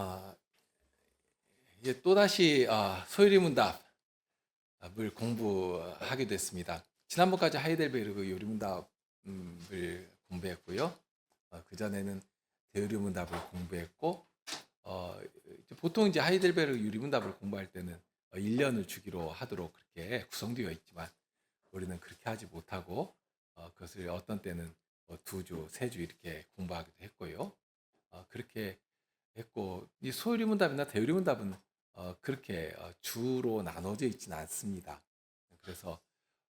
아, 이제 또다시 소요리 문답을 공부하게 됐습니다. 지난번까지 하이델베르그 요리 문답을 공부했고요. 그전에는 대요리 문답을 공부했고, 이제 보통 이제 하이델베르그 요리 문답을 공부할 때는 1년을 주기로 하도록 그렇게 구성되어 있지만 우리는 그렇게 하지 못하고 그것을 어떤 때는 2주, 3주 이렇게 공부하기도 했고요. 그렇게 했고 이 소요리 문답이나 대요리 문답은 그렇게 주로 나눠져 있지는 않습니다. 그래서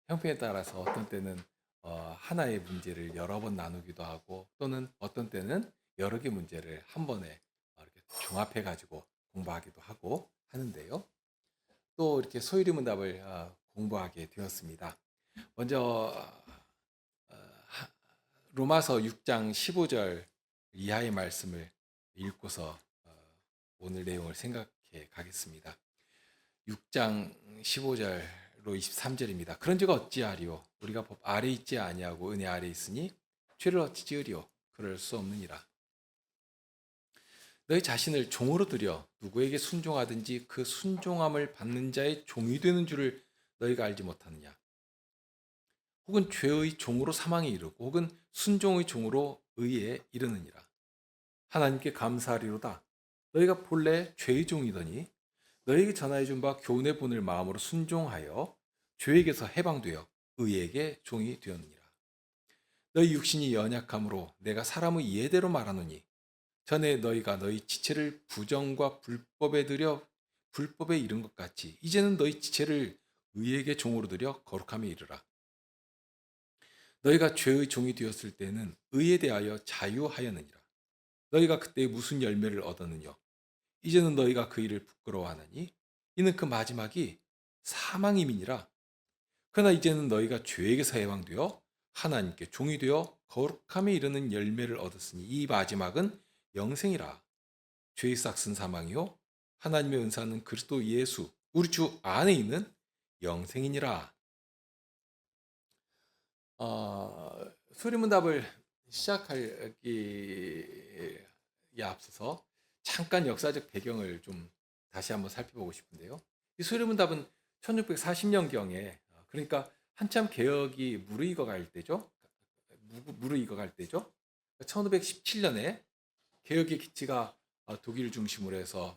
형편에 따라서 어떤 때는 하나의 문제를 여러 번 나누기도 하고 또는 어떤 때는 여러 개 문제를 한 번에 이렇게 종합해 가지고 공부하기도 하고 하는데요. 또 이렇게 소요리 문답을 공부하게 되었습니다. 먼저 로마서 6장 15절 이하의 말씀을 읽고서 오늘 내용을 생각해 가겠습니다. 6장 15절로 23절입니다. 그런즉 어찌하리요? 우리가 법 아래 있지 아니하고 은혜 아래 있으니 죄를 어찌 지으리요? 그럴 수 없느니라. 너희 자신을 종으로 들여 누구에게 순종하든지 그 순종함을 받는 자의 종이 되는 줄을 너희가 알지 못하느냐? 혹은 죄의 종으로 사망에 이르고 혹은 순종의 종으로 의에 이르느니라. 하나님께 감사하리로다. 너희가 본래 죄의 종이더니 너희에게 전하여 준 바 교훈의 본을 마음으로 순종하여 죄에게서 해방되어 의에게 종이 되었느니라. 너희 육신이 연약함으로 내가 사람의 이해대로 말하노니 전에 너희가 너희 지체를 부정과 불법에 들여 불법에 이른 것 같이 이제는 너희 지체를 의에게 종으로 들여 거룩함에 이르라. 너희가 죄의 종이 되었을 때는 의에 대하여 자유하였느니라. 너희가 그때 무슨 열매를 얻었느냐? 이제는 너희가 그 일을 부끄러워하나니 이는 그 마지막이 사망임이니라. 그러나 이제는 너희가 죄에게서 해방되어 하나님께 종이 되어 거룩함에 이르는 열매를 얻었으니 이 마지막은 영생이라. 죄의 싹은 사망이요 하나님의 은사는 그리스도 예수 우리 주 안에 있는 영생이니라. 소리문답을 시작하기에 앞서서 잠깐 역사적 배경을 좀 다시 한번 살펴보고 싶은데요. 이 소리문답은 1640년경에 그러니까 한참 개혁이 무르익어갈 때죠. 무르익어갈 때죠. 1517년에 개혁의 기치가 독일 중심으로 해서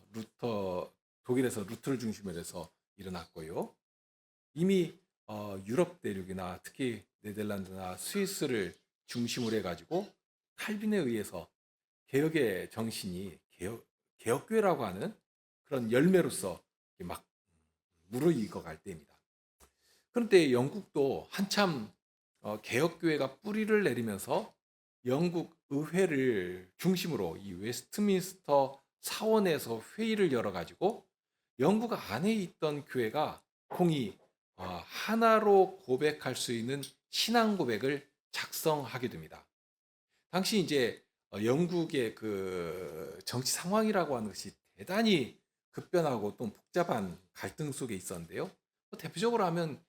독일에서 루터를 중심으로 해서 일어났고요. 이미 유럽 대륙이나 특히 네덜란드나 스위스를 중심으로 해가지고 칼빈에 의해서 개혁의 정신이 개혁교회라고 하는 그런 열매로서 막 무르익어갈 때입니다. 그런데 영국도 한참 개혁교회가 뿌리를 내리면서 영국 의회를 중심으로 이 웨스트민스터 사원에서 회의를 열어가지고 영국 안에 있던 교회가 공히 하나로 고백할 수 있는 신앙 고백을 작성하게 됩니다. 당시 이제 영국의 그 정치 상황이라고 하는 것이 대단히 급변하고 또 복잡한 갈등 속에 있었는데요. 대표적으로 하면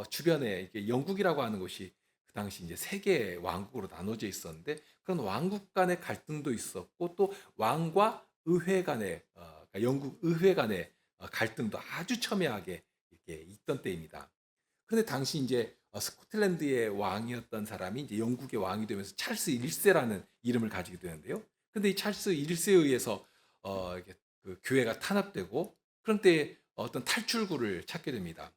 주변에 이게 영국이라고 하는 곳이 그 당시 이제 세 개의 왕국으로 나눠져 있었는데 그런 왕국 간의 갈등도 있었고 또 왕과 의회 간의 그러니까 영국 의회 간의 갈등도 아주 첨예하게 이렇게 있던 때입니다. 그런데 당시 이제 스코틀랜드의 왕이었던 사람이 이제 영국의 왕이 되면서 찰스 1세라는 이름을 가지게 되는데요. 근데 이 찰스 1세에 의해서 이게 그 교회가 탄압되고 그런 때에 어떤 탈출구를 찾게 됩니다.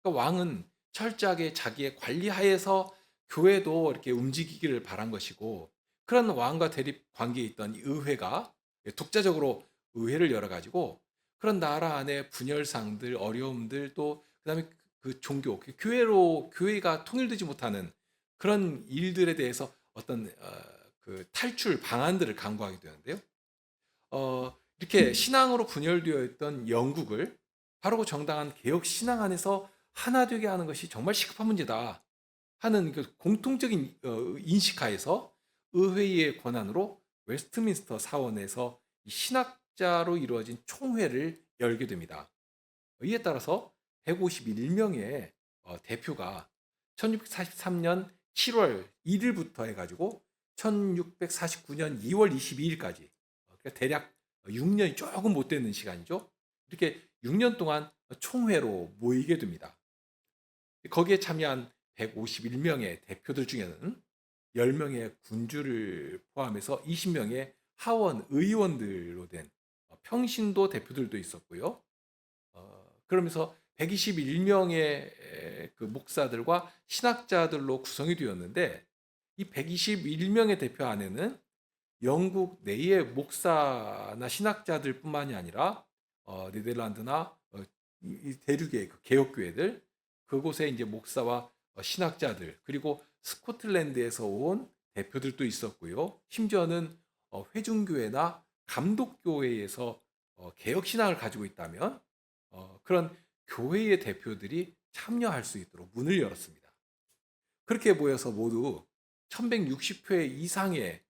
그러니까 왕은 철저하게 자기의 관리하에서 교회도 이렇게 움직이기를 바란 것이고 그런 왕과 대립 관계에 있던 이 의회가 독자적으로 의회를 열어가지고 그런 나라 안에 분열상들, 어려움들 또 그다음에 그 종교, 그 교회가 통일되지 못하는 그런 일들에 대해서 어떤 그 탈출 방안들을 강구하게 되는데요. 이렇게 신앙으로 분열되어 있던 영국을 바르고 정당한 개혁 신앙 안에서 하나 되게 하는 것이 정말 시급한 문제다 하는 그 공통적인 인식하에서 의회의 권한으로 웨스트민스터 사원에서 신학자로 이루어진 총회를 열게 됩니다. 이에 따라서 151명의 대표가 1643년 7월 1일부터 해가지고 1649년 2월 22일까지 그러니까 대략 6년이 조금 못 되는 시간이죠. 이렇게 6년 동안 총회로 모이게 됩니다. 거기에 참여한 151명의 대표들 중에는 10명의 군주를 포함해서 20명의 하원 의원들로 된 평신도 대표들도 있었고요. 그러면서 121명의 그 목사들과 신학자들로 구성이 되었는데, 이 121명의 대표 안에는 영국 내의 목사나 신학자들 뿐만이 아니라 네덜란드나 이 대륙의 그 개혁교회들, 그곳에 이제 목사와 신학자들, 그리고 스코틀랜드에서 온 대표들도 있었고요. 심지어는 회중교회나 감독교회에서 개혁신앙을 가지고 있다면 그런 교회의 대표들이 참여할 수 있도록 문을 열었습니다. 그렇게 모여서 모두 1160회 이상의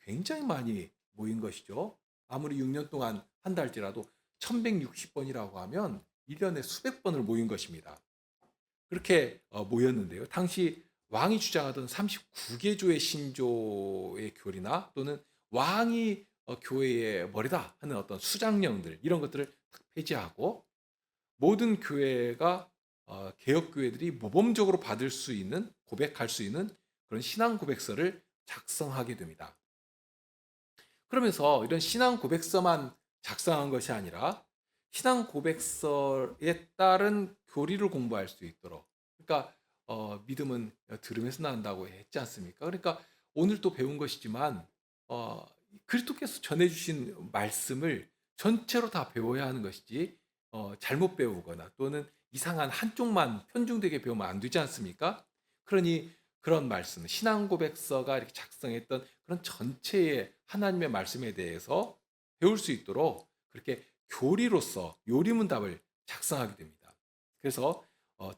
굉장히 많이 모인 것이죠. 아무리 6년 동안 한다 할지라도 1160번이라고 하면 1년에 수백 번을 모인 것입니다. 그렇게 모였는데요. 당시 왕이 주장하던 39개조의 신조의 교리나 또는 왕이 교회의 머리다 하는 어떤 수장령들, 이런 것들을 폐지하고 모든 교회가 개혁교회들이 모범적으로 받을 수 있는, 고백할 수 있는 그런 신앙 고백서를 작성하게 됩니다. 그러면서 이런 신앙 고백서만 작성한 것이 아니라 신앙 고백서에 따른 교리를 공부할 수 있도록, 그러니까 믿음은 들음에서 난다고 했지 않습니까? 그러니까 오늘 또 배운 것이지만 그리스도께서 전해주신 말씀을 전체로 다 배워야 하는 것이지 잘못 배우거나 또는 이상한 한쪽만 편중되게 배우면 안 되지 않습니까? 그러니 그런 말씀, 신앙 고백서가 이렇게 작성했던 그런 전체의 하나님의 말씀에 대해서 배울 수 있도록 그렇게 교리로서 요리문답을 작성하게 됩니다. 그래서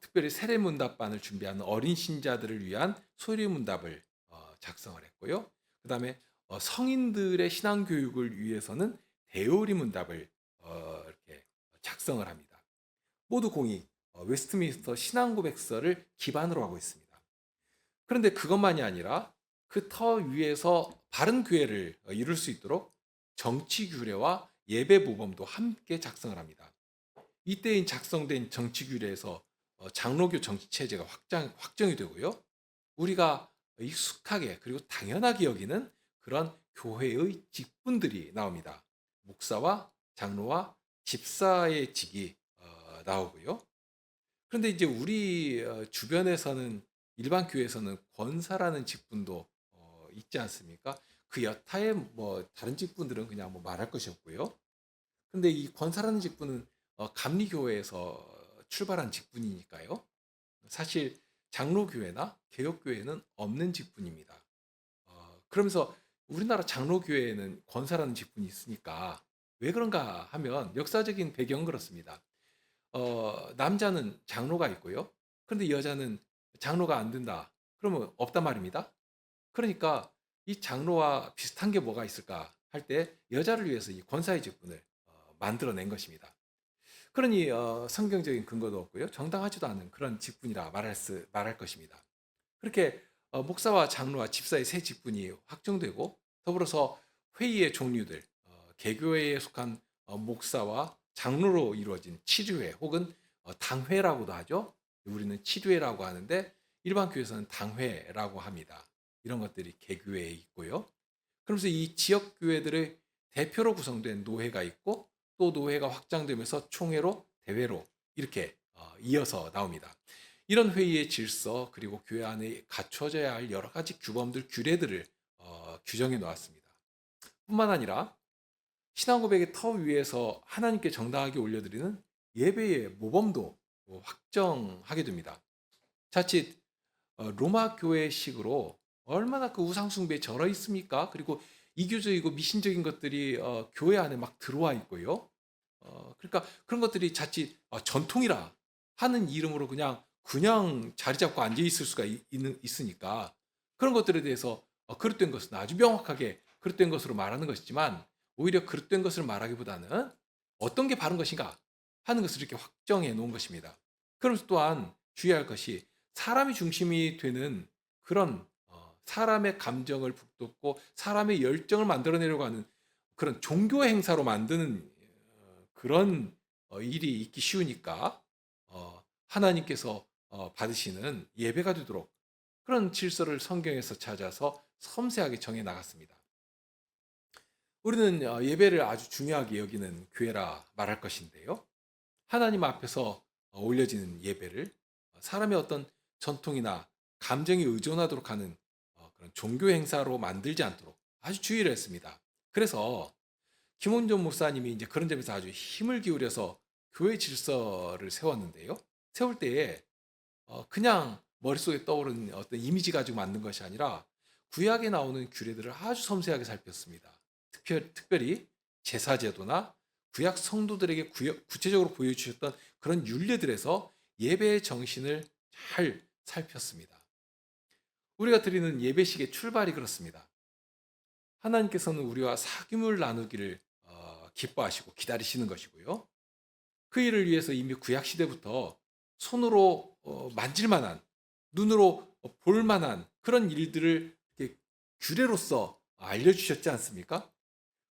특별히 세례문답반을 준비하는 어린 신자들을 위한 소리문답을 작성을 했고요. 그 다음에 성인들의 신앙 교육을 위해서는 대요리문답을 이렇게 작성을 합니다. 모두 공이 웨스트민스터 신앙 고백서를 기반으로 하고 있습니다. 그런데 그것만이 아니라 그 터 위에서 바른 교회를 이룰 수 있도록 정치 규례와 예배 모범도 함께 작성을 합니다. 이때인 작성된 정치 규례에서 장로교 정치 체제가 확정이 되고요. 우리가 익숙하게 그리고 당연하게 여기는 그런 교회의 직분들이 나옵니다. 목사와 장로와 집사의 직이 나오고요. 그런데 이제 우리 주변에서는, 일반 교회에서는 권사라는 직분도 있지 않습니까? 그 여타의 뭐 다른 직분들은 그냥 뭐 말할 것이 없고요. 근데 이 권사라는 직분은 감리교회에서 출발한 직분이니까요. 사실 장로교회나 개혁교회는 없는 직분입니다. 그러면서 우리나라 장로교회에는 권사라는 직분이 있으니까 왜 그런가 하면 역사적인 배경은 그렇습니다. 남자는 장로가 있고요. 그런데 여자는 장로가 안 된다. 그러면 없단 말입니다. 그러니까 이 장로와 비슷한 게 뭐가 있을까 할 때 여자를 위해서 이 권사의 직분을 만들어낸 것입니다. 그러니 성경적인 근거도 없고요. 정당하지도 않은 그런 직분이라 말할 것입니다. 그렇게 목사와 장로와 집사의 세 직분이 확정되고, 더불어서 회의의 종류들, 개교회에 속한 목사와 장로로 이루어진 치료회 혹은 당회라고도 하죠. 우리는 치료회라고 하는데 일반 교회에서는 당회라고 합니다. 이런 것들이 개교회에 있고요. 그러면서 이 지역 교회들의 대표로 구성된 노회가 있고, 또 노회가 확장되면서 총회로, 대회로 이렇게 이어서 나옵니다. 이런 회의의 질서, 그리고 교회 안에 갖춰져야 할 여러 가지 규범들, 규례들을 규정해 놓았습니다. 뿐만 아니라 신앙 고백의 터 위에서 하나님께 정당하게 올려드리는 예배의 모범도 확정하게 됩니다. 자칫 로마 교회식으로 얼마나 그 우상 숭배에 절어 있습니까? 그리고 이교적이고 미신적인 것들이 교회 안에 막 들어와 있고요. 그러니까 그런 것들이 자칫 전통이라 하는 이름으로 그냥 자리 잡고 앉아 있을 수가 있으니까 그런 것들에 대해서 그릇된 것은 아주 명확하게 그릇된 것으로 말하는 것이지만, 오히려 그릇된 것을 말하기보다는 어떤 게 바른 것인가 하는 것을 이렇게 확정해 놓은 것입니다. 그러면서 또한 주의할 것이 사람이 중심이 되는 그런 사람의 감정을 북돋고 사람의 열정을 만들어내려고 하는 그런 종교 행사로 만드는 그런 일이 있기 쉬우니까 하나님께서 받으시는 예배가 되도록 그런 질서를 성경에서 찾아서 섬세하게 정해 나갔습니다. 우리는 예배를 아주 중요하게 여기는 교회라 말할 것인데요. 하나님 앞에서 올려지는 예배를 사람의 어떤 전통이나 감정에 의존하도록 하는 그런 종교 행사로 만들지 않도록 아주 주의를 했습니다. 그래서 김원종 목사님이 이제 그런 점에서 아주 힘을 기울여서 교회 질서를 세웠는데요. 세울 때에 그냥 머릿속에 떠오르는 어떤 이미지 가지고 만든 것이 아니라 구약에 나오는 규례들을 아주 섬세하게 살폈습니다. 특별히 제사제도나 구약 성도들에게 구체적으로 보여주셨던 그런 율례들에서 예배의 정신을 잘 살폈습니다. 우리가 드리는 예배식의 출발이 그렇습니다. 하나님께서는 우리와 사귐을 나누기를 기뻐하시고 기다리시는 것이고요. 그 일을 위해서 이미 구약 시대부터 손으로 만질 만한, 눈으로 볼 만한 그런 일들을 이렇게 규례로서 알려주셨지 않습니까?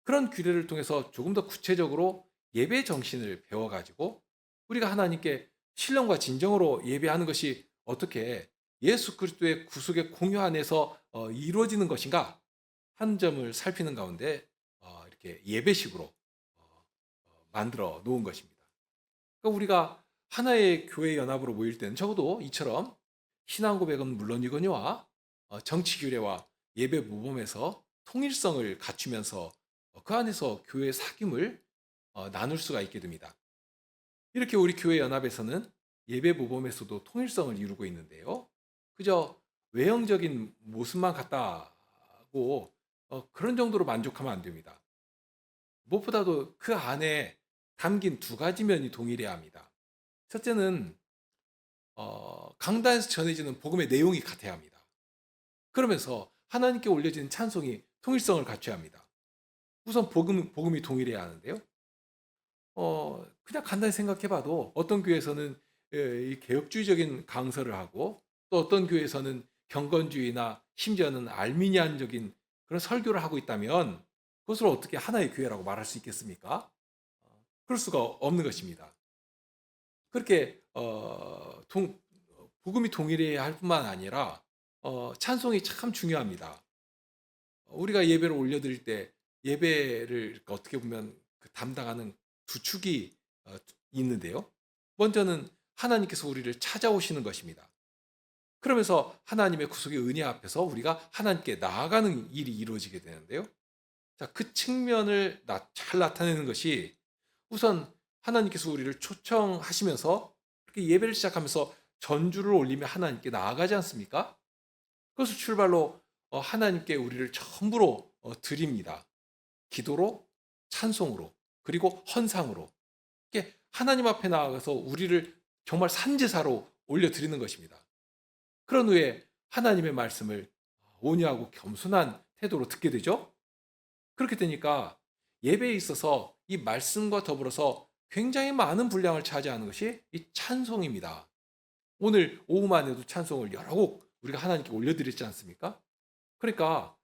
그런 규례를 통해서 조금 더 구체적으로 예배 정신을 배워가지고 우리가 하나님께 신령과 진정으로 예배하는 것이 어떻게 예수 그리스도의 구속의 공유 안에서 이루어지는 것인가 한 점을 살피는 가운데 이렇게 예배식으로 만들어 놓은 것입니다. 그러니까 우리가 하나의 교회 연합으로 모일 때는 적어도 이처럼 신앙 고백은 물론이거니와 정치 규례와 예배 모범에서 통일성을 갖추면서 그 안에서 교회의 사귐을 나눌 수가 있게 됩니다. 이렇게 우리 교회 연합에서는 예배 모범에서도 통일성을 이루고 있는데요. 그저 외형적인 모습만 같다고 그런 정도로 만족하면 안 됩니다. 무엇보다도 그 안에 담긴 두 가지 면이 동일해야 합니다. 첫째는 강단에서 전해지는 복음의 내용이 같아야 합니다. 그러면서 하나님께 올려지는 찬송이 통일성을 갖춰야 합니다. 우선 복음이 동일해야 하는데요. 그냥 간단히 생각해봐도 어떤 교회에서는 이 개혁주의적인 강설을 하고 또 어떤 교회에서는 경건주의나 심지어는 알미니안적인 그런 설교를 하고 있다면 그것을 어떻게 하나의 교회라고 말할 수 있겠습니까? 그럴 수가 없는 것입니다. 그렇게 복음이 동일해야 할 뿐만 아니라 찬송이 참 중요합니다. 우리가 예배를 올려드릴 때 예배를 어떻게 보면 그 담당하는 두 축이 있는데요. 먼저는 하나님께서 우리를 찾아오시는 것입니다. 그러면서 하나님의 구속의 은혜 앞에서 우리가 하나님께 나아가는 일이 이루어지게 되는데요. 자, 그 측면을 잘 나타내는 것이 우선 하나님께서 우리를 초청하시면서 이렇게 예배를 시작하면서 전주를 올리며 하나님께 나아가지 않습니까? 그것을 출발로 하나님께 우리를 전부로 드립니다. 기도로, 찬송으로, 그리고 헌상으로 이렇게 하나님 앞에 나아가서 우리를 정말 산제사로 올려드리는 것입니다. 그런 후에 하나님의 말씀을 온유하고 겸손한 태도로 듣게 되죠. 그렇게 되니까 예배에 있어서 이 말씀과 더불어서 굉장히 많은 분량을 차지하는 것이 이 찬송입니다. 오늘 오후만 해도 찬송을 여러 곡 우리가 하나님께 올려드렸지 않습니까? 그러니까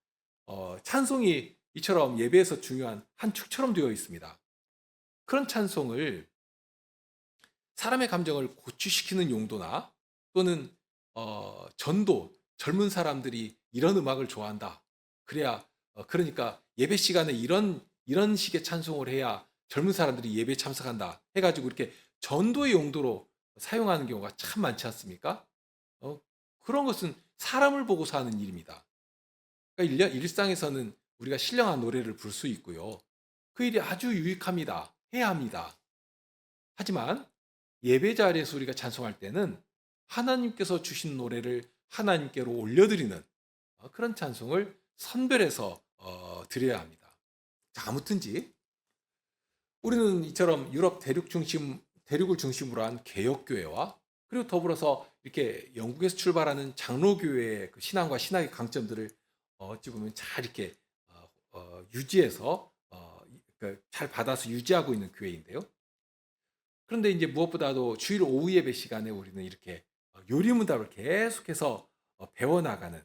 찬송이 이처럼 예배에서 중요한 한 축처럼 되어 있습니다. 그런 찬송을 사람의 감정을 고취시키는 용도나 또는 전도, 젊은 사람들이 이런 음악을 좋아한다. 그래야 그러니까 예배 시간에 이런 식의 찬송을 해야 젊은 사람들이 예배에 참석한다. 해가지고 이렇게 전도의 용도로 사용하는 경우가 참 많지 않습니까? 그런 것은 사람을 보고 사는 일입니다. 그러니까 일상에서는 우리가 신령한 노래를 부를 수 있고요. 그 일이 아주 유익합니다. 해야 합니다. 하지만 예배 자리에서 우리가 찬송할 때는 하나님께서 주신 노래를 하나님께로 올려드리는 그런 찬송을 선별해서 드려야 합니다. 자, 아무튼지 우리는 이처럼 유럽 대륙을 중심으로 한 개혁교회와 그리고 더불어서 이렇게 영국에서 출발하는 장로교회의 그 신앙과 신학의 강점들을 어찌 보면 잘 이렇게 유지해서 그러니까 잘 받아서 유지하고 있는 교회인데요. 그런데 이제 무엇보다도 주일 오후 예배 시간에 우리는 이렇게 요리문답을 계속해서 배워나가는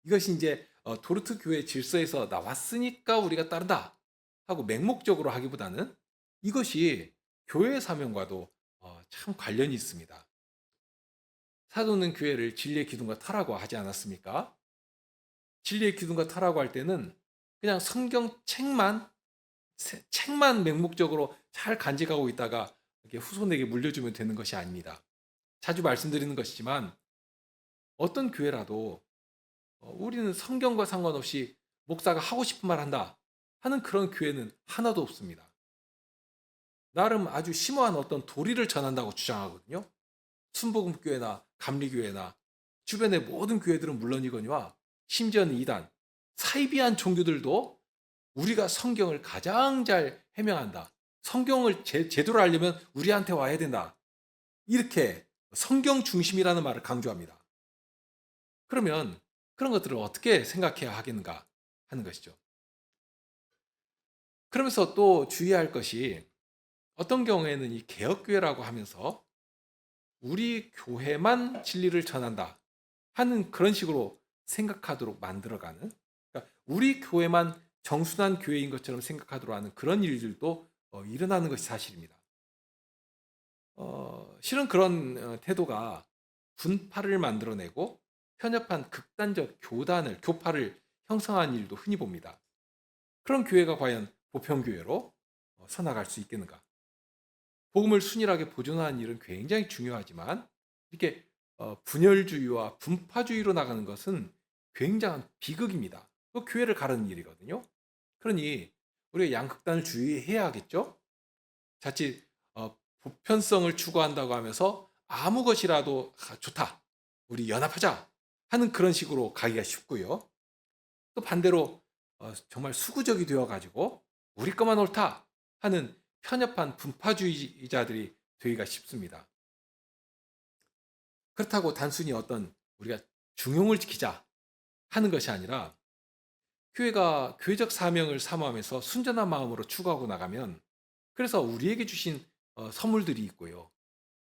이것이 이제 도르트 교회 질서에서 나왔으니까 우리가 따른다 하고 맹목적으로 하기보다는 이것이 교회의 사명과도 참 관련이 있습니다. 사도는 교회를 진리의 기둥과 터라고 하지 않았습니까? 진리의 기둥과 터라고 할 때는 그냥 성경 책만 맹목적으로 잘 간직하고 있다가 이렇게 후손에게 물려주면 되는 것이 아닙니다. 자주 말씀드리는 것이지만 어떤 교회라도 우리는 성경과 상관없이 목사가 하고 싶은 말 한다 하는 그런 교회는 하나도 없습니다. 나름 아주 심오한 어떤 도리를 전한다고 주장하거든요. 순복음교회나 감리교회나 주변의 모든 교회들은 물론이거니와 심지어는 이단, 사이비한 종교들도 우리가 성경을 가장 잘 해명한다. 성경을 제대로 알려면 우리한테 와야 된다. 이렇게 성경 중심이라는 말을 강조합니다. 그러면 그런 것들을 어떻게 생각해야 하겠는가 하는 것이죠. 그러면서 또 주의할 것이 어떤 경우에는 이 개혁교회라고 하면서 우리 교회만 진리를 전한다 하는 그런 식으로 생각하도록 만들어가는, 그러니까 우리 교회만 정순한 교회인 것처럼 생각하도록 하는 그런 일들도 일어나는 것이 사실입니다. 실은 그런 태도가 분파를 만들어내고 편협한 극단적 교파를 형성한 일도 흔히 봅니다. 그런 교회가 과연 보편교회로 서나갈 수 있겠는가? 복음을 순일하게 보존하는 일은 굉장히 중요하지만 이렇게 분열주의와 분파주의로 나가는 것은 굉장한 비극입니다. 그 교회를 가르는 일이거든요. 그러니 우리가 양극단을 주의해야 하겠죠. 자칫 보편성을 추구한다고 하면서 아무 것이라도 좋다, 우리 연합하자 하는 그런 식으로 가기가 쉽고요. 또 반대로 정말 수구적이 되어가지고 우리 것만 옳다 하는 편협한 분파주의자들이 되기가 쉽습니다. 그렇다고 단순히 어떤 우리가 중용을 지키자 하는 것이 아니라 교회가 교회적 사명을 사모하면서 순전한 마음으로 추구하고 나가면, 그래서 우리에게 주신 선물들이 있고요.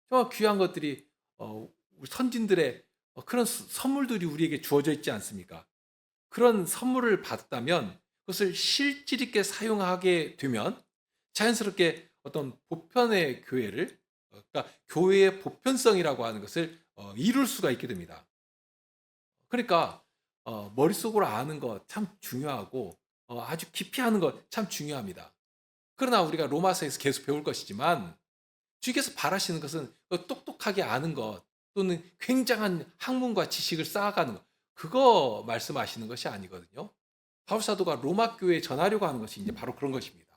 정말 귀한 것들이 우리 선진들의 그런 선물들이 우리에게 주어져 있지 않습니까? 그런 선물을 받았다면 그것을 실질 있게 사용하게 되면 자연스럽게 어떤 보편의 교회를, 그러니까 교회의 보편성이라고 하는 것을 이룰 수가 있게 됩니다. 그러니까 머릿속으로 아는 것 참 중요하고 아주 깊이 아는 것 참 중요합니다. 그러나 우리가 로마서에서 계속 배울 것이지만 주께서 바라시는 것은 똑똑하게 아는 것 또는 굉장한 학문과 지식을 쌓아가는 것, 그거 말씀하시는 것이 아니거든요. 바울 사도가 로마 교회에 전하려고 하는 것이 이제 바로 그런 것입니다.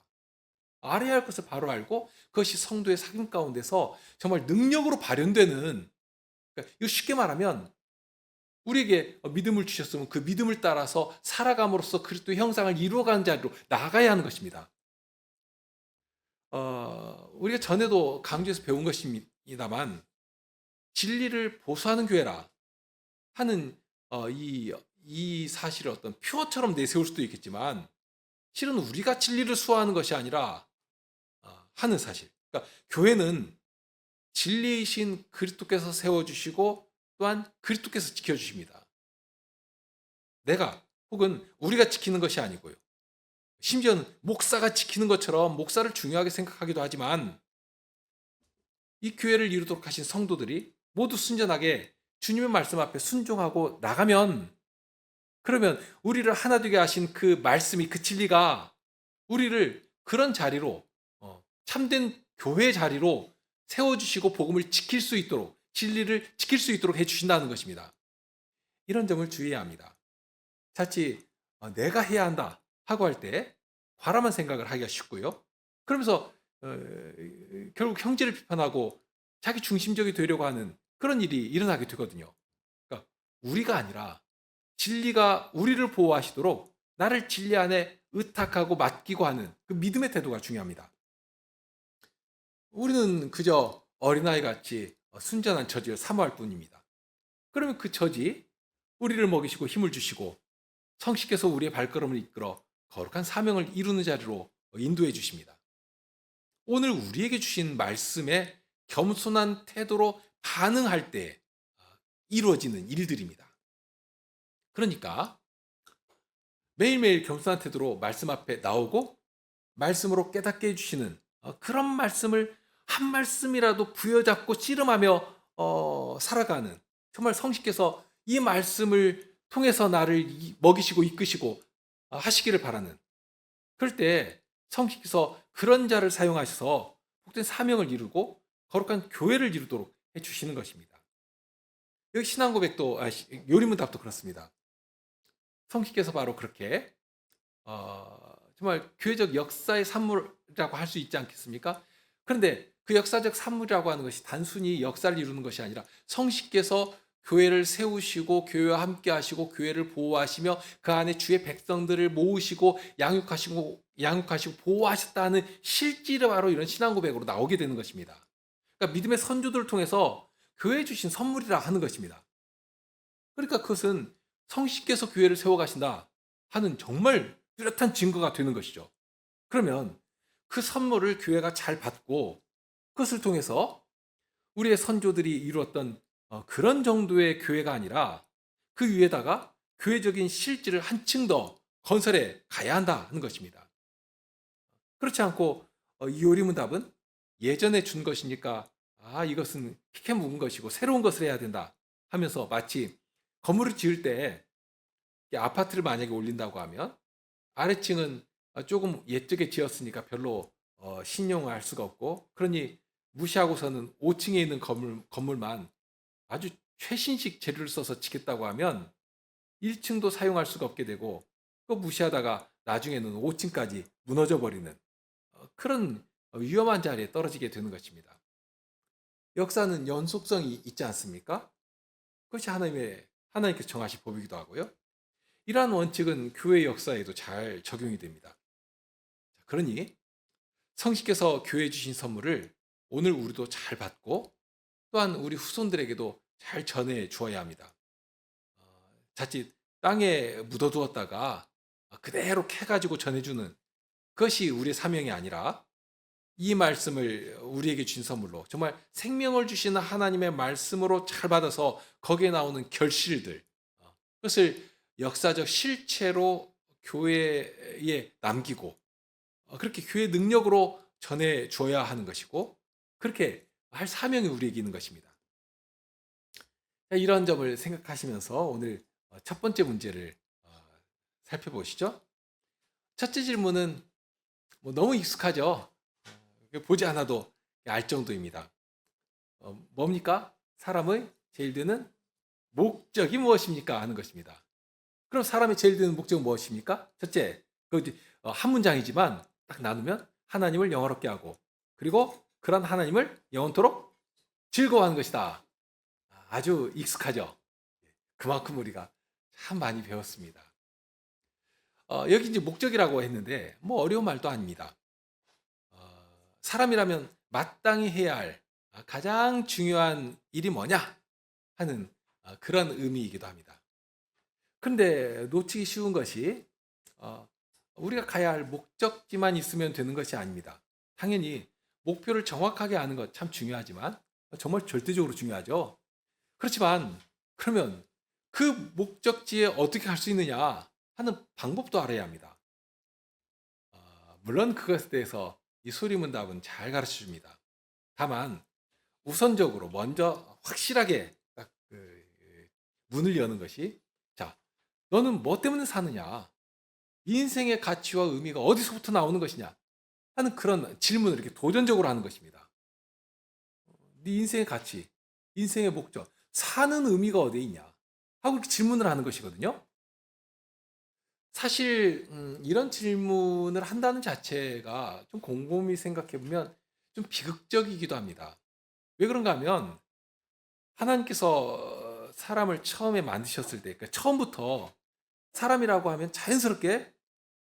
알아야 할 것을 바로 알고 그것이 성도의 삶 가운데서 정말 능력으로 발현되는, 그러니까 이거 쉽게 말하면 우리에게 믿음을 주셨으면 그 믿음을 따라서 살아감으로써 그리스도의 형상을 이루어가는 자리로 나아가야 하는 것입니다. 우리가 전에도 강조해서 배운 것입니다만 진리를 보수하는 교회라 하는 이 사실을 어떤 표어처럼 내세울 수도 있겠지만 실은 우리가 진리를 수호하는 것이 아니라 하는 사실. 그러니까 교회는 진리이신 그리스도께서 세워주시고 또한 그리스도께서 지켜주십니다. 내가 혹은 우리가 지키는 것이 아니고요. 심지어는 목사가 지키는 것처럼 목사를 중요하게 생각하기도 하지만 이 교회를 이루도록 하신 성도들이 모두 순전하게 주님의 말씀 앞에 순종하고 나가면, 그러면 우리를 하나 되게 하신 그 말씀이, 그 진리가 우리를 그런 자리로, 참된 교회 자리로 세워주시고 복음을 지킬 수 있도록, 진리를 지킬 수 있도록 해주신다는 것입니다. 이런 점을 주의해야 합니다. 자칫 내가 해야 한다 하고 할 때 바람한 생각을 하기가 쉽고요. 그러면서 결국 형제를 비판하고 자기 중심적이 되려고 하는 그런 일이 일어나게 되거든요. 그러니까 우리가 아니라 진리가 우리를 보호하시도록 나를 진리 안에 의탁하고 맡기고 하는 그 믿음의 태도가 중요합니다. 우리는 그저 어린아이 같이 순전한 처지를 사모할 뿐입니다. 그러면 그 처지, 우리를 먹이시고 힘을 주시고 성식께서 우리의 발걸음을 이끌어 거룩한 사명을 이루는 자리로 인도해 주십니다. 오늘 우리에게 주신 말씀에 겸손한 태도로 반응할 때 이루어지는 일들입니다. 그러니까 매일매일 겸손한 태도로 말씀 앞에 나오고 말씀으로 깨닫게 해주시는 그런 말씀을 한 말씀이라도 부여잡고 씨름하며 살아가는, 정말 성식께서 이 말씀을 통해서 나를 먹이시고 이끄시고 하시기를 바라는, 그럴 때 성식께서 그런 자를 사용하셔서 복된 사명을 이루고 거룩한 교회를 이루도록 해주시는 것입니다. 여기 신앙고백도 요리문답도 그렇습니다. 성식께서 바로 그렇게 정말 교회적 역사의 산물이라고 할 수 있지 않겠습니까? 그런데 그 역사적 산물이라고 하는 것이 단순히 역사를 이루는 것이 아니라 성식께서 교회를 세우시고 교회와 함께 하시고 교회를 보호하시며 그 안에 주의 백성들을 모으시고 양육하시고 보호하셨다는 실질이 바로 이런 신앙 고백으로 나오게 되는 것입니다. 그러니까 믿음의 선조들을 통해서 교회에 주신 선물이라 하는 것입니다. 그러니까 그것은 성식께서 교회를 세워가신다 하는 정말 뚜렷한 증거가 되는 것이죠. 그러면 그 선물을 교회가 잘 받고 그것을 통해서 우리의 선조들이 이루었던 그런 정도의 교회가 아니라 그 위에다가 교회적인 실질을 한층 더 건설해 가야 한다 하는 것입니다. 그렇지 않고 이 요리문답은 예전에 준 것이니까 이것은 피켓 묵은 것이고 새로운 것을 해야 된다 하면서 마치 건물을 지을 때 아파트를 만약에 올린다고 하면 아래층은 조금 옛적에 지었으니까 별로 신용할 수가 없고, 그러니 무시하고서는 5층에 있는 건물만 아주 최신식 재료를 써서 짓겠다고 하면 1층도 사용할 수가 없게 되고, 또 무시하다가 나중에는 5층까지 무너져 버리는 그런 위험한 자리에 떨어지게 되는 것입니다. 역사는 연속성이 있지 않습니까? 그것이 하나님께서 정하신 법이기도 하고요. 이러한 원칙은 교회 역사에도 잘 적용이 됩니다. 그러니 성식께서 교회에 주신 선물을 오늘 우리도 잘 받고 또한 우리 후손들에게도 잘 전해 주어야 합니다. 자칫 땅에 묻어두었다가 그대로 캐가지고 전해주는 그것이 우리의 사명이 아니라 이 말씀을 우리에게 주신 선물로 정말 생명을 주시는 하나님의 말씀으로 잘 받아서 거기에 나오는 결실들, 그것을 역사적 실체로 교회에 남기고 그렇게 교회 능력으로 전해 줘야 하는 것이고, 그렇게 할 사명이 우리에게 있는 것입니다. 이런 점을 생각하시면서 오늘 첫 번째 문제를 살펴보시죠. 첫째 질문은 너무 익숙하죠. 보지 않아도 알 정도입니다. 뭡니까? 사람의 제일 드는 목적이 무엇입니까? 하는 것입니다. 그럼 사람의 제일 드는 목적은 무엇입니까? 첫째, 한 문장이지만 딱 나누면 하나님을 영화롭게 하고, 그리고 그런 하나님을 영원토록 즐거워하는 것이다. 아주 익숙하죠. 그만큼 우리가 참 많이 배웠습니다. 여기 이제 목적이라고 했는데 어려운 말도 아닙니다. 사람이라면 마땅히 해야 할 가장 중요한 일이 뭐냐 하는 그런 의미이기도 합니다. 그런데 놓치기 쉬운 것이 우리가 가야 할 목적지만 있으면 되는 것이 아닙니다. 당연히 목표를 정확하게 아는 것 참 중요하지만 정말 절대적으로 중요하죠. 그렇지만 그러면 그 목적지에 어떻게 갈 수 있느냐 하는 방법도 알아야 합니다. 물론 그것에 대해서 이 소리문답은 잘 가르쳐 줍니다. 다만 우선적으로 먼저 확실하게 딱 문을 여는 것이, 자, 너는 뭐 때문에 사느냐? 인생의 가치와 의미가 어디서부터 나오는 것이냐? 하는 그런 질문을 이렇게 도전적으로 하는 것입니다. 네 인생의 가치, 인생의 목적, 사는 의미가 어디에 있냐? 하고 이렇게 질문을 하는 것이거든요. 사실 이런 질문을 한다는 자체가 좀 곰곰이 생각해 보면 좀 비극적이기도 합니다. 왜 그런가 하면 하나님께서 사람을 처음에 만드셨을 때, 그러니까 처음부터 사람이라고 하면 자연스럽게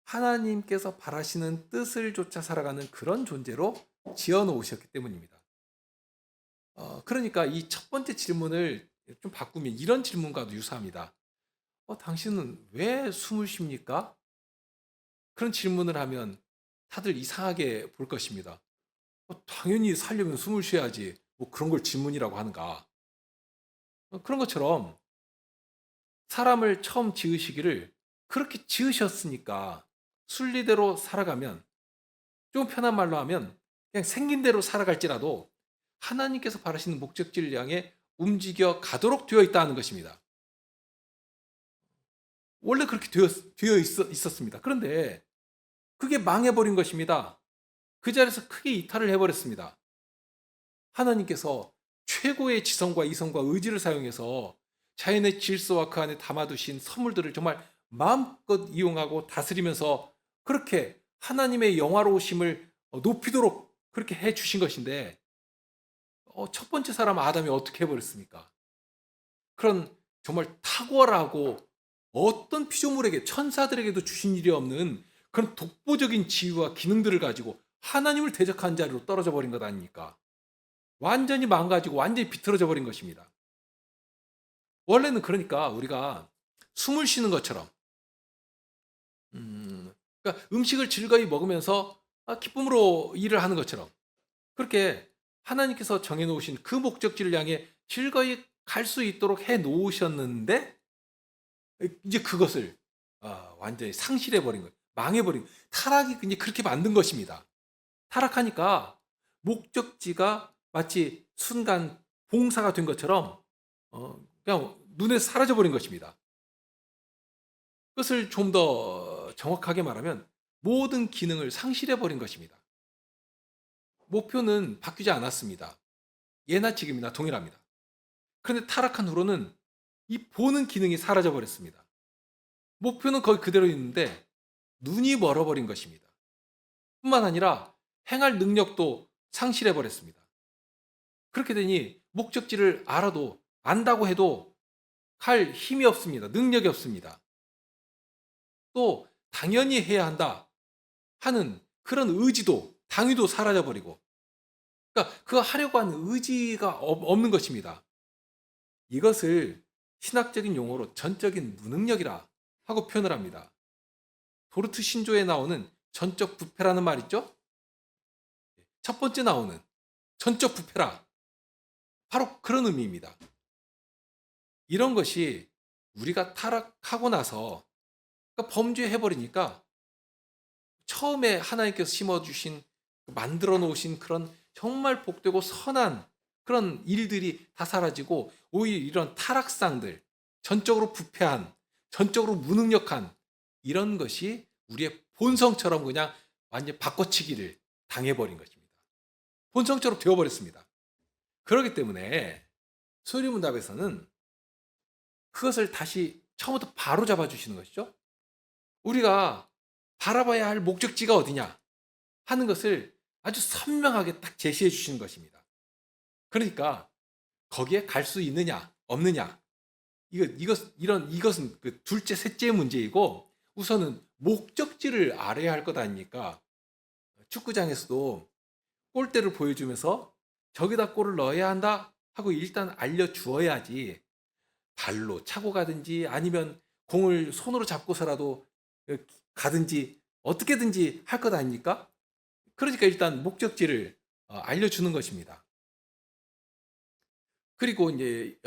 하나님께서 바라시는 뜻을 쫓아 살아가는 그런 존재로 지어 놓으셨기 때문입니다. 그러니까 이 첫 번째 질문을 좀 바꾸면 이런 질문과도 유사합니다. 당신은 왜 숨을 쉽니까? 그런 질문을 하면 다들 이상하게 볼 것입니다. 당연히 살려면 숨을 쉬어야지. 그런 걸 질문이라고 하는가. 그런 것처럼 사람을 처음 지으시기를 그렇게 지으셨으니까 순리대로 살아가면, 좀 편한 말로 하면 그냥 생긴 대로 살아갈지라도 하나님께서 바라시는 목적지를 향해 움직여 가도록 되어 있다는 것입니다. 원래 그렇게 있었습니다. 그런데 그게 망해버린 것입니다. 그 자리에서 크게 이탈을 해버렸습니다. 하나님께서 최고의 지성과 이성과 의지를 사용해서 자연의 질서와 그 안에 담아두신 선물들을 정말 마음껏 이용하고 다스리면서 그렇게 하나님의 영화로우심을 높이도록 그렇게 해 주신 것인데, 첫 번째 사람 아담이 어떻게 해버렸습니까? 그런 정말 탁월하고 어떤 피조물에게, 천사들에게도 주신 일이 없는 그런 독보적인 지위와 기능들을 가지고 하나님을 대적한 자리로 떨어져 버린 것 아닙니까? 완전히 망가지고 완전히 비틀어져 버린 것입니다. 원래는 그러니까 우리가 숨을 쉬는 것처럼, 그러니까 음식을 즐거이 먹으면서 기쁨으로 일을 하는 것처럼, 그렇게 하나님께서 정해놓으신 그 목적지를 향해 즐거이 갈 수 있도록 해 놓으셨는데, 이제 그것을 완전히 상실해 버린 거예요. 망해 버린 거예요. 타락이 이제 그렇게 만든 것입니다. 타락하니까 목적지가 마치 순간 봉사가 된 것처럼 그냥 눈에서 사라져 버린 것입니다. 그것을 좀 더 정확하게 말하면 모든 기능을 상실해 버린 것입니다. 목표는 바뀌지 않았습니다. 예나 지금이나 동일합니다. 그런데 타락한 후로는 이 보는 기능이 사라져 버렸습니다. 목표는 거기 그대로 있는데 눈이 멀어버린 것입니다. 뿐만 아니라 행할 능력도 상실해 버렸습니다. 그렇게 되니 목적지를 알아도, 안다고 해도 갈 힘이 없습니다. 능력이 없습니다. 또 당연히 해야 한다 하는 그런 의지도, 당위도 사라져 버리고, 그러니까 그 하려고 하는 의지가 없는 것입니다. 이것을 신학적인 용어로 전적인 무능력이라 하고 표현을 합니다. 도르트 신조에 나오는 전적 부패라는 말 있죠? 첫 번째 나오는 전적 부패라, 바로 그런 의미입니다. 이런 것이 우리가 타락하고 나서, 그러니까 범죄해버리니까 처음에 하나님께서 심어주신, 만들어 놓으신 그런 정말 복되고 선한 그런 일들이 다 사라지고, 오히려 이런 타락상들, 전적으로 부패한, 전적으로 무능력한 이런 것이 우리의 본성처럼 그냥 완전 바꿔치기를 당해버린 것입니다. 본성처럼 되어버렸습니다. 그렇기 때문에 소리문답에서는 그것을 다시 처음부터 바로 잡아주시는 것이죠. 우리가 바라봐야 할 목적지가 어디냐 하는 것을 아주 선명하게 딱 제시해 주시는 것입니다. 그러니까 거기에 갈 수 있느냐 없느냐, 이것은 그 둘째 셋째 문제이고, 우선은 목적지를 알아야 할 것 아닙니까? 축구장에서도 골대를 보여주면서 저기다 골을 넣어야 한다 하고 일단 알려주어야지, 발로 차고 가든지 아니면 공을 손으로 잡고서라도 가든지 어떻게든지 할 것 아닙니까? 그러니까 일단 목적지를 알려주는 것입니다. 그리고 이제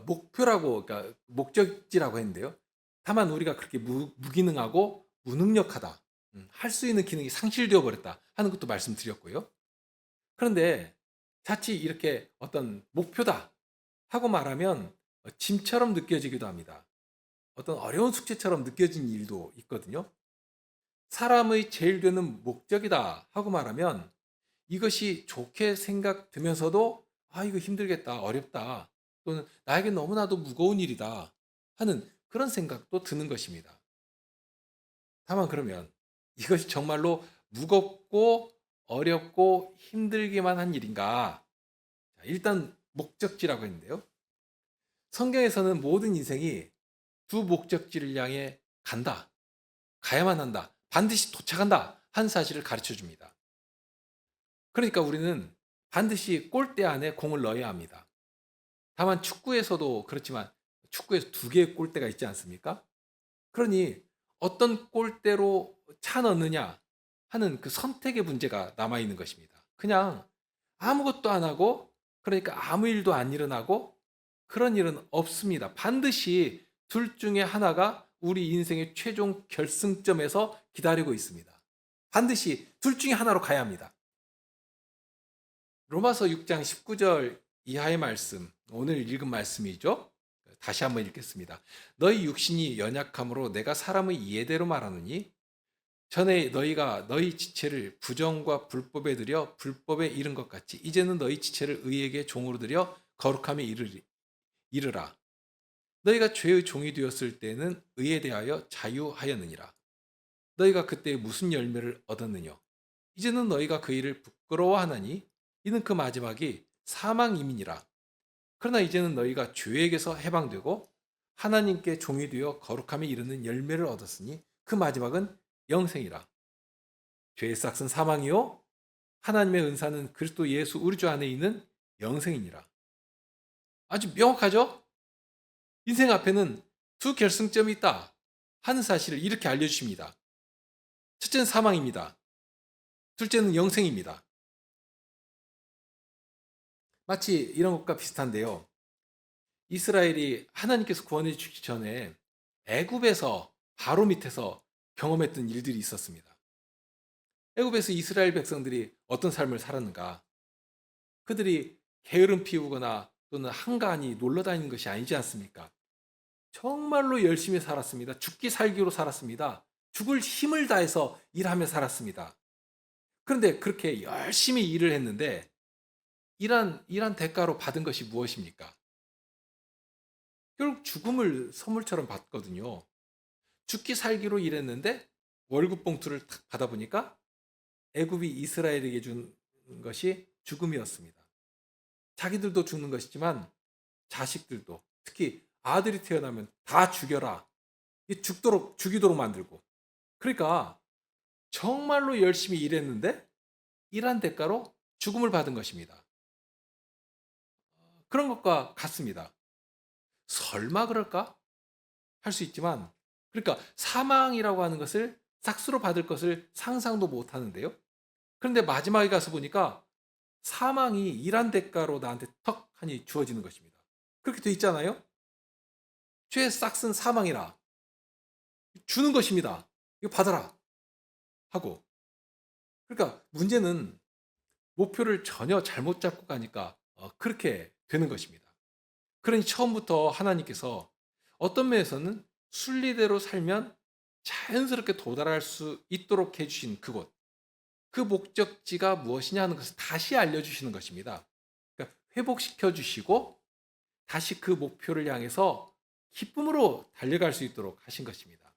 목표라고, 그러니까 목적지라고 했는데요. 다만 우리가 그렇게 무기능하고 무능력하다, 할 수 있는 기능이 상실되어 버렸다 하는 것도 말씀드렸고요. 그런데 자칫 이렇게 어떤 목표다 하고 말하면 짐처럼 느껴지기도 합니다. 어떤 어려운 숙제처럼 느껴지는 일도 있거든요. 사람의 제일 되는 목적이다 하고 말하면 이것이 좋게 생각되면서도 이거 힘들겠다, 어렵다, 또는 나에게 너무나도 무거운 일이다 하는 그런 생각도 드는 것입니다. 다만 그러면 이것이 정말로 무겁고 어렵고 힘들기만 한 일인가? 일단 목적지라고 했는데요. 성경에서는 모든 인생이 두 목적지를 향해 간다, 가야만 한다, 반드시 도착한다 한 사실을 가르쳐 줍니다. 그러니까 우리는 반드시 골대 안에 공을 넣어야 합니다. 다만 축구에서도 그렇지만 축구에서 두 개의 골대가 있지 않습니까? 그러니 어떤 골대로 차 넣느냐 하는 그 선택의 문제가 남아 있는 것입니다. 그냥 아무것도 안 하고, 그러니까 아무 일도 안 일어나고 그런 일은 없습니다. 반드시 둘 중에 하나가 우리 인생의 최종 결승점에서 기다리고 있습니다. 반드시 둘 중에 하나로 가야 합니다. 로마서 6장 19절 이하의 말씀, 오늘 읽은 말씀이죠. 다시 한번 읽겠습니다. 너희 육신이 연약함으로 내가 사람의 이해대로 말하느니 전에 너희가 너희 지체를 부정과 불법에 들여 불법에 이른 것 같이 이제는 너희 지체를 의에게 종으로 들여 거룩함에 이르라. 너희가 죄의 종이 되었을 때는 의에 대하여 자유하였느니라. 너희가 그때 무슨 열매를 얻었느냐? 이제는 너희가 그 일을 부끄러워하나니 이는 그 마지막이 사망임이니라. 그러나 이제는 너희가 죄에게서 해방되고 하나님께 종이 되어 거룩함에 이르는 열매를 얻었으니 그 마지막은 영생이라. 죄의 싹은 사망이요 하나님의 은사는 그리스도 예수 우리 주 안에 있는 영생이니라. 아주 명확하죠? 인생 앞에는 두 결승점이 있다 하는 사실을 이렇게 알려주십니다. 첫째는 사망입니다. 둘째는 영생입니다. 마치 이런 것과 비슷한데요. 이스라엘이 하나님께서 구원해 주기 전에 애굽에서 바로 밑에서 경험했던 일들이 있었습니다. 애굽에서 이스라엘 백성들이 어떤 삶을 살았는가? 그들이 게으름 피우거나 또는 한가하니 놀러 다니는 것이 아니지 않습니까? 정말로 열심히 살았습니다. 죽기 살기로 살았습니다. 죽을 힘을 다해서 일하며 살았습니다. 그런데 그렇게 열심히 일을 했는데 일한 대가로 받은 것이 무엇입니까? 결국 죽음을 선물처럼 받거든요. 죽기 살기로 일했는데 월급 봉투를 탁 받아보니까 애굽이 이스라엘에게 준 것이 죽음이었습니다. 자기들도 죽는 것이지만 자식들도, 특히 아들이 태어나면 다 죽여라. 죽이도록 만들고. 그러니까 정말로 열심히 일했는데 일한 대가로 죽음을 받은 것입니다. 그런 것과 같습니다. 설마 그럴까? 할 수 있지만, 그러니까 사망이라고 하는 것을 싹수로 받을 것을 상상도 못 하는데요. 그런데 마지막에 가서 보니까 사망이 일한 대가로 나한테 턱 하니 주어지는 것입니다. 그렇게 돼 있잖아요. 죄의 싹은 사망이라 주는 것입니다. 이거 받아라 하고. 그러니까 문제는 목표를 전혀 잘못 잡고 가니까 그렇게 되는 것입니다. 그러니 처음부터 하나님께서 어떤 면에서는 순리대로 살면 자연스럽게 도달할 수 있도록 해주신 그곳, 그 목적지가 무엇이냐 하는 것을 다시 알려주시는 것입니다. 그러니까 회복시켜 주시고 다시 그 목표를 향해서 기쁨으로 달려갈 수 있도록 하신 것입니다.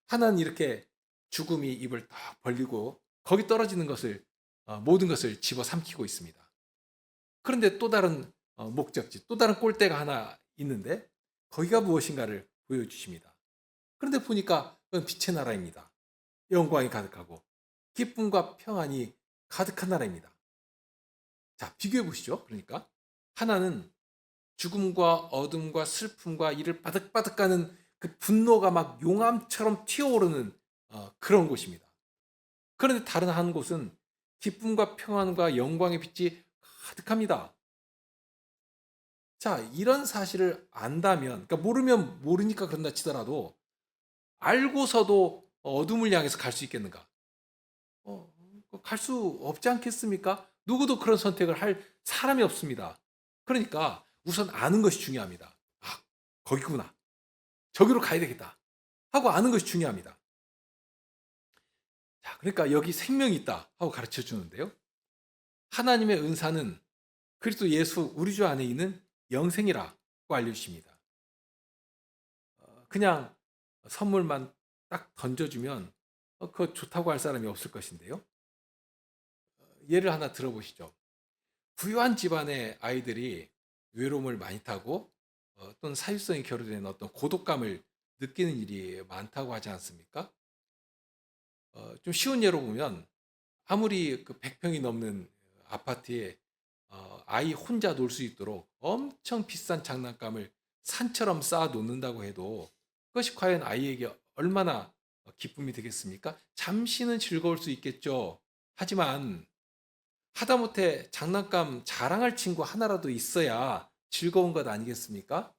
하나는 이렇게 죽음이 입을 딱 벌리고 거기 떨어지는 것을 모든 것을 집어삼키고 있습니다. 그런데 또 다른 목적지, 또 다른 꼴대가 하나 있는데 거기가 무엇인가를 보여주십니다. 그런데 보니까 그건 빛의 나라입니다. 영광이 가득하고 기쁨과 평안이 가득한 나라입니다. 자, 비교해 보시죠. 그러니까 하나는 죽음과 어둠과 슬픔과 이를 바득바득 가는 그 분노가 막 용암처럼 튀어오르는 그런 곳입니다. 그런데 다른 한 곳은 기쁨과 평안과 영광의 빛이 가득합니다. 자, 이런 사실을 안다면, 그러니까 모르면 모르니까 그런다 치더라도 알고서도 어둠을 향해서 갈 수 있겠는가? 갈 수 없지 않겠습니까? 누구도 그런 선택을 할 사람이 없습니다. 그러니까 우선 아는 것이 중요합니다. 아, 거기구나. 저기로 가야 되겠다. 하고 아는 것이 중요합니다. 자, 그러니까 여기 생명이 있다 하고 가르쳐 주는데요. 하나님의 은사는 그리스도 예수 우리 주 안에 있는 영생이라고 알려주십니다. 그냥 선물만 딱 던져주면 그거 좋다고 할 사람이 없을 것인데요. 예를 하나 들어보시죠. 부유한 집안의 아이들이 외로움을 많이 타고 또는 사유성이 결여된 어떤 고독감을 느끼는 일이 많다고 하지 않습니까? 좀 쉬운 예로 보면 아무리 그 100평이 넘는 아파트에 아이 혼자 놀 수 있도록 엄청 비싼 장난감을 산처럼 쌓아 놓는다고 해도 그것이 과연 아이에게 얼마나 기쁨이 되겠습니까? 잠시는 즐거울 수 있겠죠. 하지만 하다못해 장난감 자랑할 친구 하나라도 있어야 즐거운 것 아니겠습니까?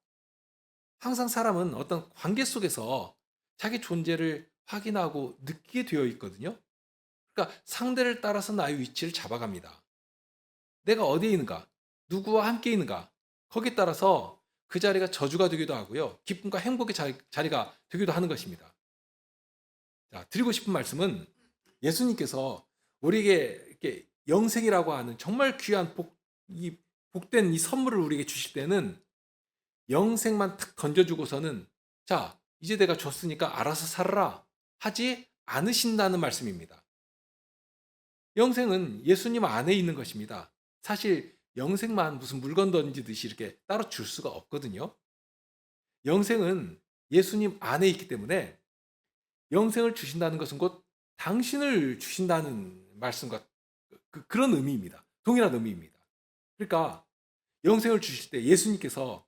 항상 사람은 어떤 관계 속에서 자기 존재를 확인하고 느끼게 되어 있거든요. 그러니까 상대를 따라서 나의 위치를 잡아갑니다. 내가 어디에 있는가? 누구와 함께 있는가? 거기에 따라서 그 자리가 저주가 되기도 하고요. 기쁨과 행복의 자리가 되기도 하는 것입니다. 자, 드리고 싶은 말씀은 예수님께서 우리에게 이렇게 영생이라고 하는 정말 귀한 복된 이 선물을 우리에게 주실 때는 영생만 탁 던져주고서는 자, 이제 내가 줬으니까 알아서 살아라 하지 않으신다는 말씀입니다. 영생은 예수님 안에 있는 것입니다. 사실 영생만 무슨 물건 던지듯이 이렇게 따로 줄 수가 없거든요. 영생은 예수님 안에 있기 때문에 영생을 주신다는 것은 곧 당신을 주신다는 말씀과 그런 의미입니다. 동일한 의미입니다. 그러니까 영생을 주실 때 예수님께서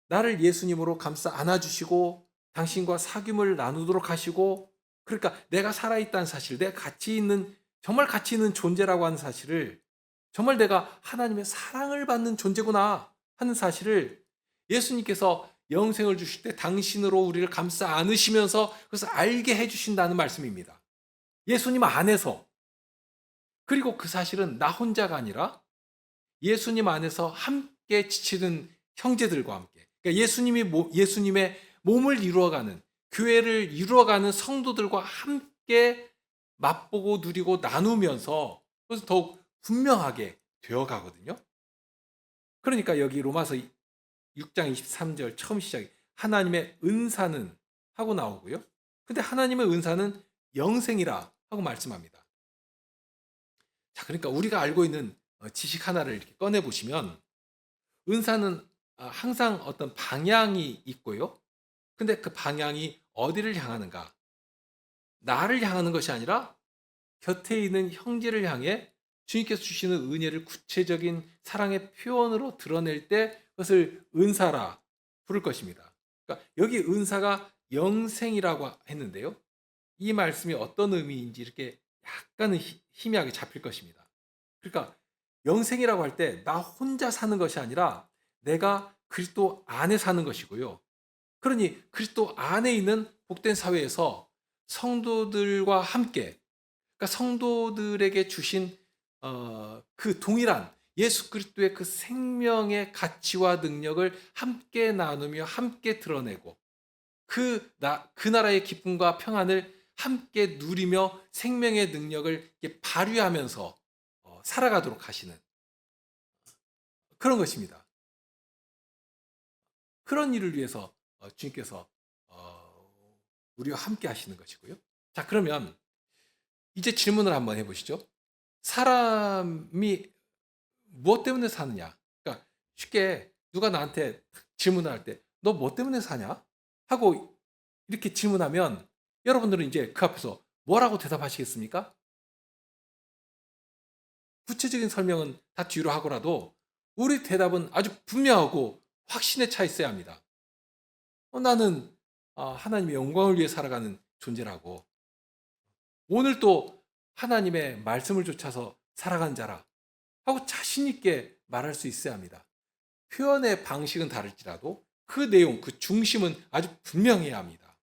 나를 예수님으로 감싸 안아주시고 당신과 사귐을 나누도록 하시고 그러니까 내가 살아있다는 사실, 내가 가치 있는 정말 가치 있는 존재라고 하는 사실을 정말 내가 하나님의 사랑을 받는 존재구나 하는 사실을 예수님께서 영생을 주실 때 당신으로 우리를 감싸 안으시면서 그것을 알게 해주신다는 말씀입니다. 예수님 안에서 그리고 그 사실은 나 혼자가 아니라 예수님 안에서 함께 지치는 형제들과 함께 그러니까 예수님의 몸을 이루어가는 교회를 이루어가는 성도들과 함께 맛보고 누리고 나누면서 그래서 더욱 분명하게 되어가거든요. 그러니까 여기 로마서 6장 23절 처음 시작이 하나님의 은사는 하고 나오고요. 근데 하나님의 은사는 영생이라 하고 말씀합니다. 자, 그러니까 우리가 알고 있는 지식 하나를 이렇게 꺼내 보시면 은사는 항상 어떤 방향이 있고요. 근데 그 방향이 어디를 향하는가? 나를 향하는 것이 아니라 곁에 있는 형제를 향해 주님께서 주시는 은혜를 구체적인 사랑의 표현으로 드러낼 때 그것을 은사라 부를 것입니다. 그러니까 여기 은사가 영생이라고 했는데요. 이 말씀이 어떤 의미인지 이렇게 약간은 희미하게 잡힐 것입니다. 그러니까 영생이라고 할 때 나 혼자 사는 것이 아니라 내가 그리스도 안에 사는 것이고요. 그러니 그리스도 안에 있는 복된 사회에서 성도들과 함께 그러니까 성도들에게 주신 그 동일한 예수 그리스도의 그 생명의 가치와 능력을 함께 나누며 함께 드러내고 그 나라의 기쁨과 평안을 함께 누리며 생명의 능력을 발휘하면서 살아가도록 하시는 그런 것입니다. 그런 일을 위해서 주님께서 우리와 함께 하시는 것이고요. 자, 그러면 이제 질문을 한번 해보시죠. 사람이 무엇 때문에 사느냐? 그러니까 쉽게 누가 나한테 질문을 할 때, 너 뭐 때문에 사냐? 하고 이렇게 질문하면 여러분들은 이제 그 앞에서 뭐라고 대답하시겠습니까? 구체적인 설명은 다 뒤로 하고라도 우리 대답은 아주 분명하고 확신에 차 있어야 합니다. 나는 하나님의 영광을 위해 살아가는 존재라고. 오늘 또 하나님의 말씀을 좇아서 살아가는 자라 하고 자신 있게 말할 수 있어야 합니다. 표현의 방식은 다를지라도 그 내용, 그 중심은 아주 분명해야 합니다.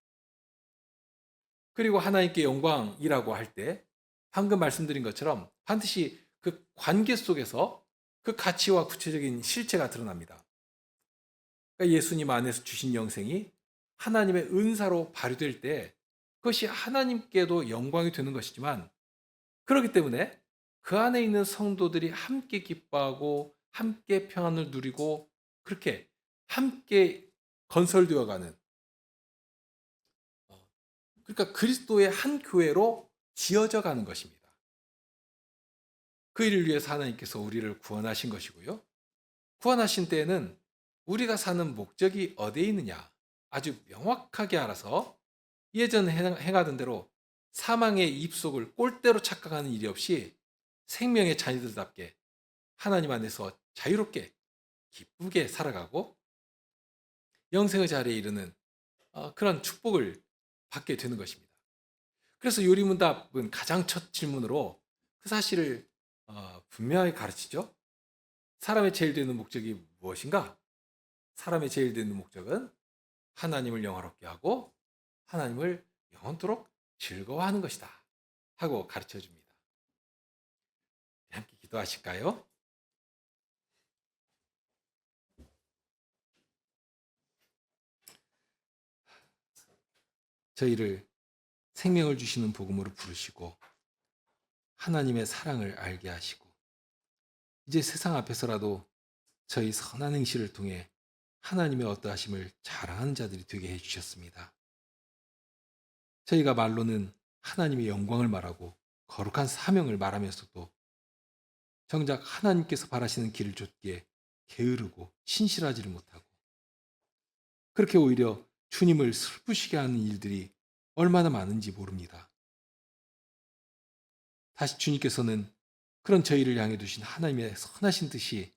그리고 하나님께 영광이라고 할 때 방금 말씀드린 것처럼 반드시 그 관계 속에서 그 가치와 구체적인 실체가 드러납니다. 그러니까 예수님 안에서 주신 영생이 하나님의 은사로 발휘될 때 그것이 하나님께도 영광이 되는 것이지만 그렇기 때문에 그 안에 있는 성도들이 함께 기뻐하고 함께 평안을 누리고 그렇게 함께 건설되어 가는 그러니까 그리스도의 한 교회로 지어져 가는 것입니다. 그 일을 위해서 하나님께서 우리를 구원하신 것이고요. 구원하신 때에는 우리가 사는 목적이 어디에 있느냐 아주 명확하게 알아서 예전 행하던 대로 사망의 입속을 꼴대로 착각하는 일이 없이 생명의 자녀들답게 하나님 안에서 자유롭게 기쁘게 살아가고 영생의 자리에 이르는 그런 축복을 받게 되는 것입니다. 그래서 요리문답은 가장 첫 질문으로 그 사실을 분명하게 가르치죠. 사람의 제일 되는 목적이 무엇인가? 사람의 제일 되는 목적은 하나님을 영화롭게 하고 하나님을 영원토록 즐거워하는 것이다 하고 가르쳐 줍니다. 함께 기도하실까요? 저희를 생명을 주시는 복음으로 부르시고 하나님의 사랑을 알게 하시고 이제 세상 앞에서라도 저희 선한 행실을 통해 하나님의 어떠하심을 자랑하는 자들이 되게 해주셨습니다. 저희가 말로는 하나님의 영광을 말하고 거룩한 사명을 말하면서도 정작 하나님께서 바라시는 길을 쫓기에 게으르고 신실하지를 못하고 그렇게 오히려 주님을 슬프시게 하는 일들이 얼마나 많은지 모릅니다. 다시 주님께서는 그런 저희를 향해 두신 하나님의 선하신 뜻이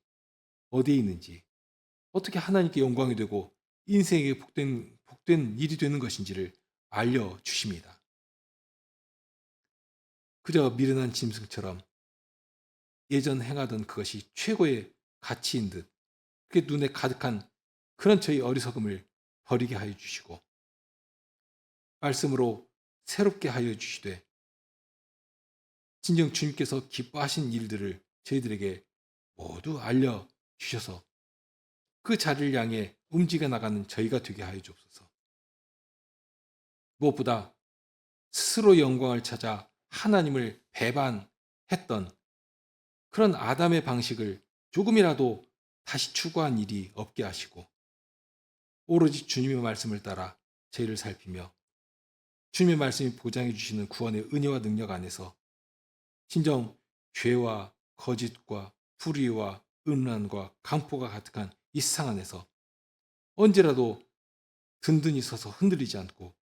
어디에 있는지, 어떻게 하나님께 영광이 되고 인생에게 복된 일이 되는 것인지를 알려주십니다. 그저 미련한 짐승처럼 예전 행하던 그것이 최고의 가치인 듯 그게 눈에 가득한 그런 저희 어리석음을 버리게 하여 주시고 말씀으로 새롭게 하여 주시되 진정 주님께서 기뻐하신 일들을 저희들에게 모두 알려주셔서 그 자리를 향해 움직여 나가는 저희가 되게 하여 주옵소서. 무엇보다 스스로 영광을 찾아 하나님을 배반했던 그런 아담의 방식을 조금이라도 다시 추구한 일이 없게 하시고 오로지 주님의 말씀을 따라 저희를 살피며 주님의 말씀이 보장해 주시는 구원의 은혜와 능력 안에서 진정 죄와 거짓과 불의와 음란과 강포가 가득한 이 세상 안에서 언제라도 든든히 서서 흔들리지 않고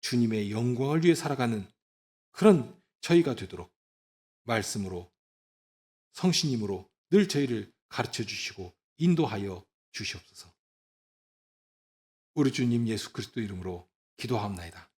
주님의 영광을 위해 살아가는 그런 저희가 되도록 말씀으로 성신님으로 늘 저희를 가르쳐 주시고 인도하여 주시옵소서. 우리 주님 예수 그리스도 이름으로 기도하옵나이다.